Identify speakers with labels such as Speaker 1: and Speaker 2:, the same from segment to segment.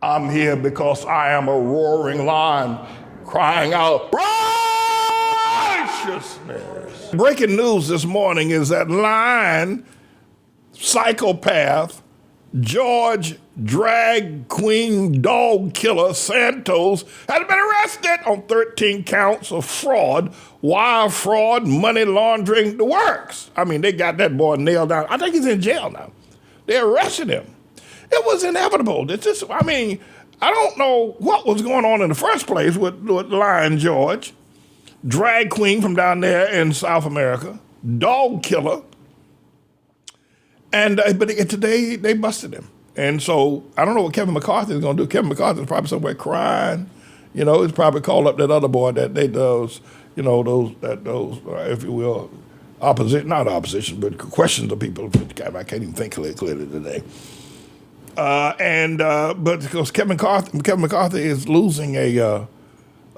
Speaker 1: I'm here because I am a roaring lion crying out righteousness. Breaking news this morning is that lion, psychopath, George drag queen dog killer Santos has been arrested on 13 counts of fraud, wire fraud, money laundering, the works. I mean, they got that boy nailed down. I think he's in jail now. They arrested him. It was inevitable. I don't know what was going on in the first place with Lion George, drag queen from down there in South America, dog killer. But today they busted him. And so I don't know what Kevin McCarthy is going to do. Kevin McCarthy is probably somewhere crying. You know, he's probably called up that other boy that they does, those, if you will, not opposition, but questions of people. I can't even think clearly today. But because Kevin McCarthy is losing a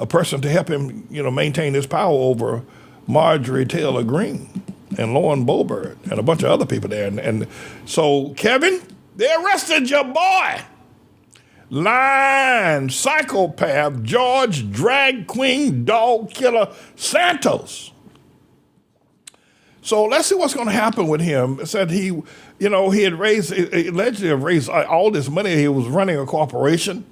Speaker 1: person to help him, maintain his power over Marjorie Taylor Greene and Lauren Boebert and a bunch of other people there. And so, Kevin, they arrested your boy. Lion, psychopath, George, drag queen, dog killer, Santos. So let's see what's going to happen with him. It said he had allegedly raised all this money. He was running a corporation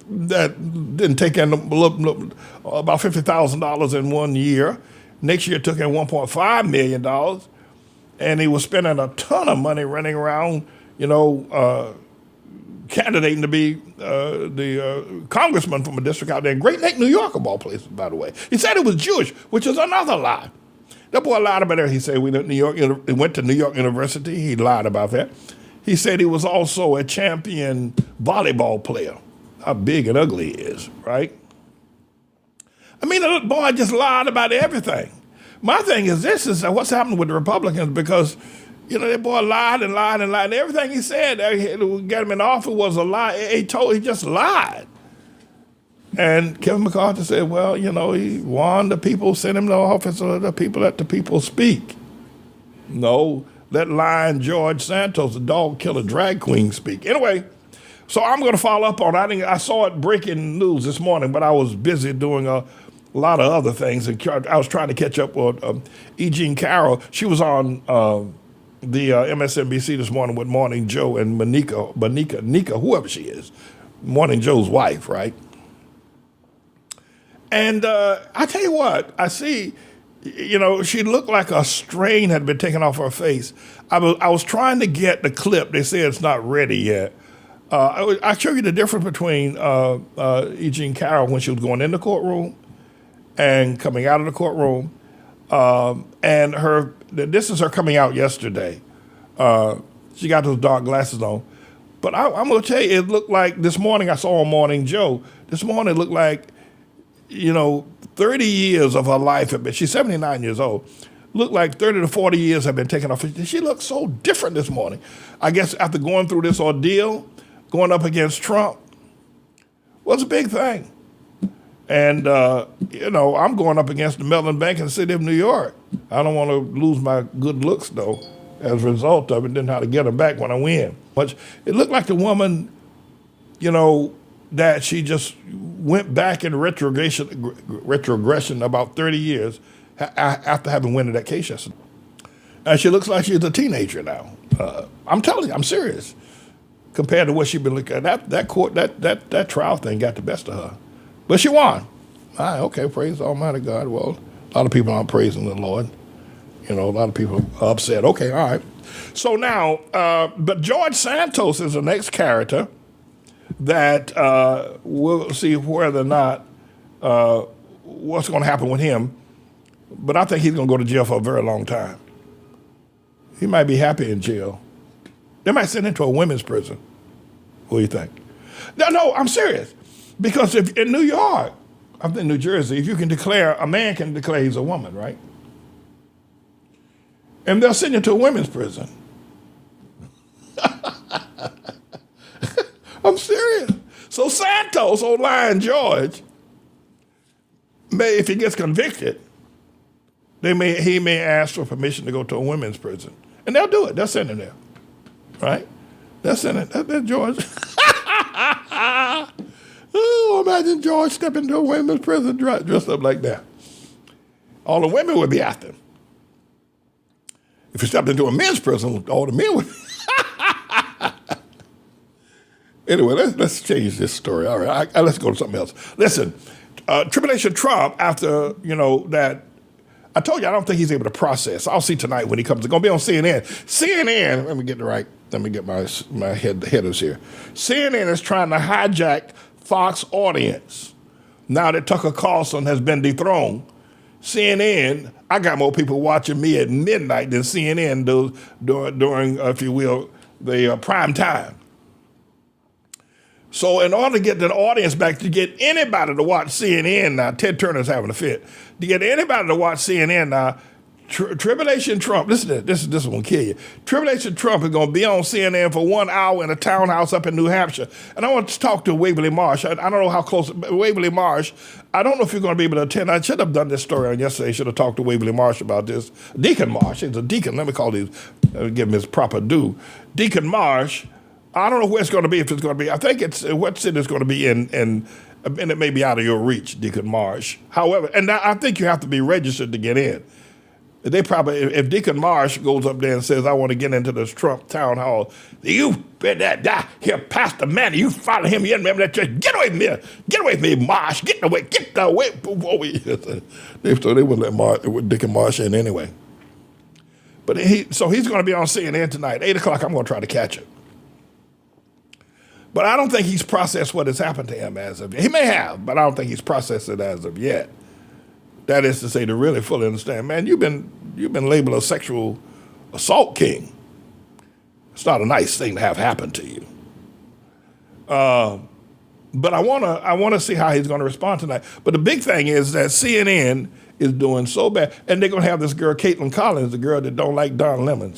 Speaker 1: that didn't take in about $50,000 in 1 year. Next year took in $1.5 million. And he was spending a ton of money running around, candidating to be the congressman from a district out there in Great Neck, New York, of all places, by the way. He said he was Jewish, which is another lie. That boy lied about it. He said he went to New York University. He lied about that. He said he was also a champion volleyball player. How big and ugly he is, right? I mean, the boy just lied about everything. My thing is what's happening with the Republicans, because, that boy lied and lied and lied. And everything he said that got him in office was a lie. He just lied. And Kevin McCarthy said, well, he won the people, sent him to office, let the people speak. No, let Lion George Santos, the dog killer drag queen, speak. Anyway, so I'm going to follow up on it. I saw it breaking news this morning, but I was busy doing a lot of other things. And I was trying to catch up with E. Jean Carroll. She was on the MSNBC this morning with Morning Joe and Nika, whoever she is, Morning Joe's wife, right? And I tell you what, I see, she looked like a strain had been taken off her face. I was trying to get the clip. They say it's not ready yet. I show you the difference between E. Jean Carroll when she was going in the courtroom and coming out of the courtroom. And this is her coming out yesterday. She got those dark glasses on. But I'm going to tell you, it looked like this morning I saw on Morning Joe. This morning it looked like 30 years of her life have been, she's 79 years old, looked like 30 to 40 years have been taken off. She looked so different this morning. I guess after going through this ordeal, going up against Trump, was a big thing. And, I'm going up against the Mellon Bank in the city of New York. I don't want to lose my good looks, though, as a result of it, didn't know how to get them back when I win. But it looked like the woman, that she just went back in retrogression about 30 years after having won that case yesterday. And she looks like she's a teenager now. I'm telling you, I'm serious. Compared to what she's been looking at, that trial thing got the best of her. But she won. All right, okay, praise Almighty God. Well, a lot of people aren't praising the Lord. A lot of people are upset. Okay, all right. So now, but George Santos is the next character that we'll see whether or not what's going to happen with him. But I think he's going to go to jail for a very long time. He might be happy in jail. They might send him to a women's prison. What do you think? No, I'm serious. Because if in New York, I'm in New Jersey, if you can declare, a man can declare he's a woman, right? And they'll send you to a women's prison. I'm serious. So Santos, old Lion George, if he gets convicted, he may ask for permission to go to a women's prison. And they'll do it. They'll send him there. Right? They'll send it. That's George. Oh, imagine George stepping into a women's prison dressed up like that. All the women would be after him. If he stepped into a men's prison, all the men would. Anyway, let's change this story. All right, let's go to something else. Listen, Tribulation Trump, after, that, I told you I don't think he's able to process. I'll see tonight when he comes. It's going to be on CNN. CNN, let me get my headers here. CNN is trying to hijack Fox audience. Now that Tucker Carlson has been dethroned, CNN, I got more people watching me at midnight than CNN does during, if you will, the prime time. So in order to get the audience back, to get anybody to watch CNN now, Ted Turner's having a fit, to get anybody to watch CNN now, Tribulation Trump, listen to this, this will kill you. Tribulation Trump is going to be on CNN for 1 hour in a townhouse up in New Hampshire. And I want to talk to Waverly Marsh. I don't know how close, Waverly Marsh, I don't know if you're going to be able to attend. I should have done this story on yesterday. I should have talked to Waverly Marsh about this. Deacon Marsh, he's a deacon. Let me call these, give him his proper due. Deacon Marsh, I don't know where it's going to be, if it's going to be. I think it's, what city it's going to be in, and it may be out of your reach, Deacon Marsh. However, and I think you have to be registered to get in. They probably, if Deacon Marsh goes up there and says, I want to get into this Trump town hall, you better die here, Pastor Manny, you follow him, you remember that church, get away from me, Marsh, get away. So they wouldn't let Deacon Marsh in anyway. But so he's going to be on CNN tonight, 8 o'clock, I'm going to try to catch it. But I don't think he's processed what has happened to him as of yet. He may have, but I don't think he's processed it as of yet. That is to say, to really fully understand, man, you've been labeled a sexual assault king. It's not a nice thing to have happen to you. But I wanna see how he's going to respond tonight. But the big thing is that CNN is doing so bad, and they're going to have this girl, Caitlin Collins, the girl that don't like Don Lemon.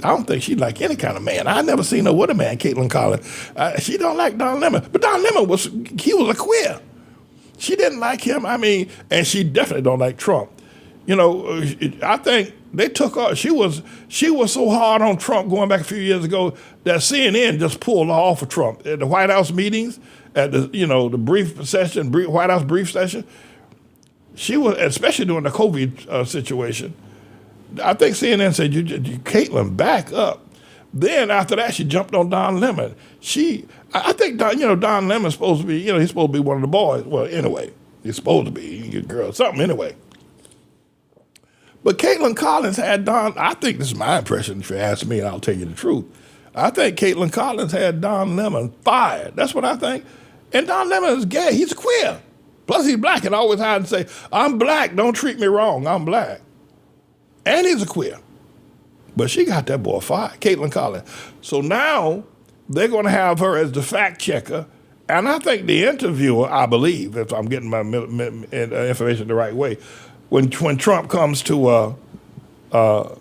Speaker 1: I don't think she like any kind of man. I never seen her with a man, Caitlin Collins. She don't like Don Lemon, but Don Lemon was a queer. She didn't like him. I mean, and she definitely don't like Trump. I think they took her. She was so hard on Trump going back a few years ago that CNN just pulled her off of Trump at the White House meetings, at the the White House brief session. She was, especially during the COVID situation. I think CNN said, "You, Caitlin, back up." Then after that, she jumped on Don Lemon. I think Don Lemon's supposed to be, he's supposed to be one of the boys. Well, anyway, he's supposed to be a girl, something anyway. But Caitlin Collins had Don, I think this is my impression, if you ask me, and I'll tell you the truth. I think Caitlin Collins had Don Lemon fired. That's what I think. And Don Lemon is gay. He's queer. Plus he's black and always hide and say, I'm black, don't treat me wrong, I'm black. And he's a queer. But she got that boy fired, Caitlin Collins. So now they're going to have her as the fact checker. And I think the interviewer, I believe, if I'm getting my information the right way, when Trump comes to New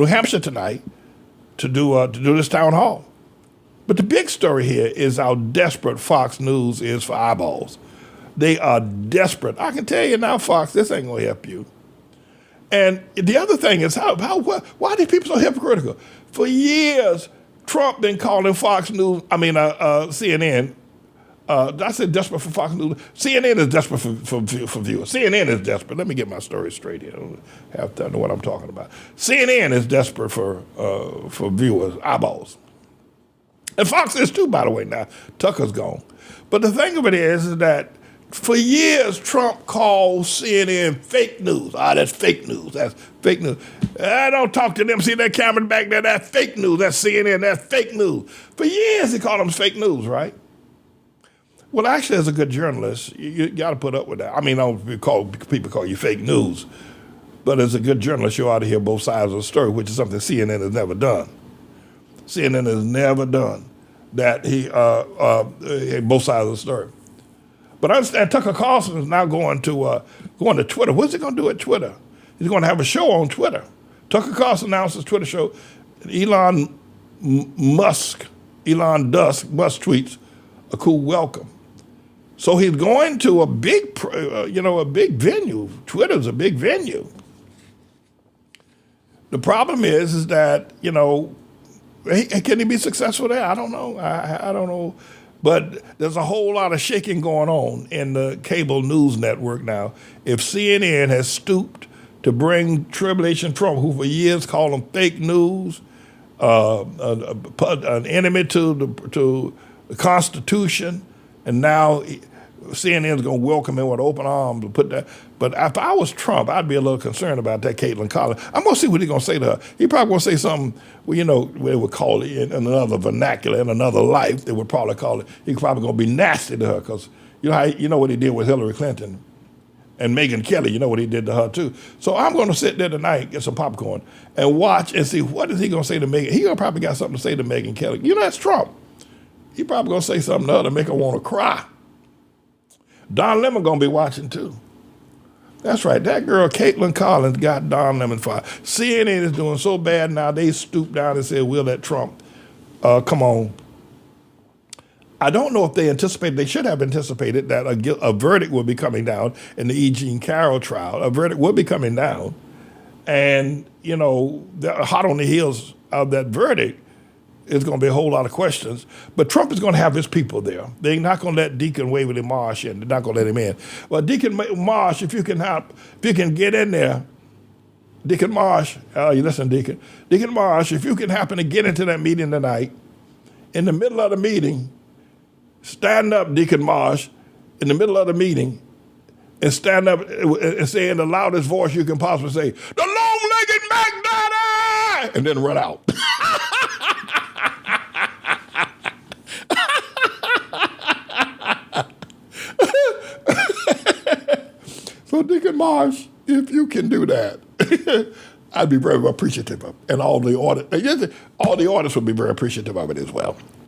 Speaker 1: Hampshire tonight to do this town hall. But the big story here is how desperate Fox News is for eyeballs. They are desperate. I can tell you now, Fox, this ain't going to help you. And the other thing is, why are these people so hypocritical? For years, Trump been calling Fox News, CNN, I said desperate for Fox News. CNN is desperate for viewers. CNN is desperate. Let me get my story straight here. I don't have to know what I'm talking about. CNN is desperate for viewers, eyeballs. And Fox is too, by the way, now. Tucker's gone. But the thing of it is that for years, Trump called CNN fake news. That's fake news. That's fake news. I don't talk to them. See that camera back there? That's fake news. That's CNN. That's fake news. For years, he called them fake news, right? Well, actually, as a good journalist, you got to put up with that. I mean, people call you fake news. But as a good journalist, you ought to hear both sides of the story, which is something CNN has never done. CNN has never done that. Both sides of the story. But I understand Tucker Carlson is now going to Twitter. What's he going to do at Twitter? He's going to have a show on Twitter. Tucker Carlson announced his Twitter show. Elon Musk tweets a cool welcome. So he's going to a big venue. Twitter's a big venue. The problem is that, Can he be successful there? I don't know. I don't know. But there's a whole lot of shaking going on in the cable news network now. If CNN has stooped to bring Tribulation Trump, who for years called him fake news, an enemy to the Constitution, and now CNN's going to welcome him with open arms and put that. But if I was Trump, I'd be a little concerned about that Caitlin Collins. I'm going to see what he's going to say to her. He probably going to say something, well, you know, they would call it in another vernacular, in another life, they would probably call it. He's probably going to be nasty to her because you know what he did with Hillary Clinton and Megyn Kelly. You know what he did to her too. So I'm going to sit there tonight, get some popcorn, and watch and see what is he going to say to Megyn. He probably got something to say to Megyn Kelly. You know, that's Trump. He probably going to say something to her to make her want to cry. Don Lemon going to be watching too. That's right. That girl, Caitlin Collins, got Don Lemon fired. CNN is doing so bad now, they stooped down and said, we'll let Trump come on. I don't know if they anticipated, they should have anticipated that a verdict will be coming down in the E. Jean Carroll trial. A verdict will be coming down. And, you know, they're hot on the heels of that verdict. There's going to be a whole lot of questions. But Trump is going to have his people there. They're not going to let Deacon Waverly Marsh in. They're not going to let him in. Well, Deacon Marsh, if you can get in there, Deacon Marsh, you listen, Deacon. Deacon Marsh, if you can happen to get into that meeting tonight, in the middle of the meeting, stand up, Deacon Marsh, in the middle of the meeting, and stand up and say in the loudest voice you can possibly say, the long-legged McDaddy, and then run out. So Deacon Marsh, if you can do that, I'd be very appreciative of it. And all the audience would be very appreciative of it as well.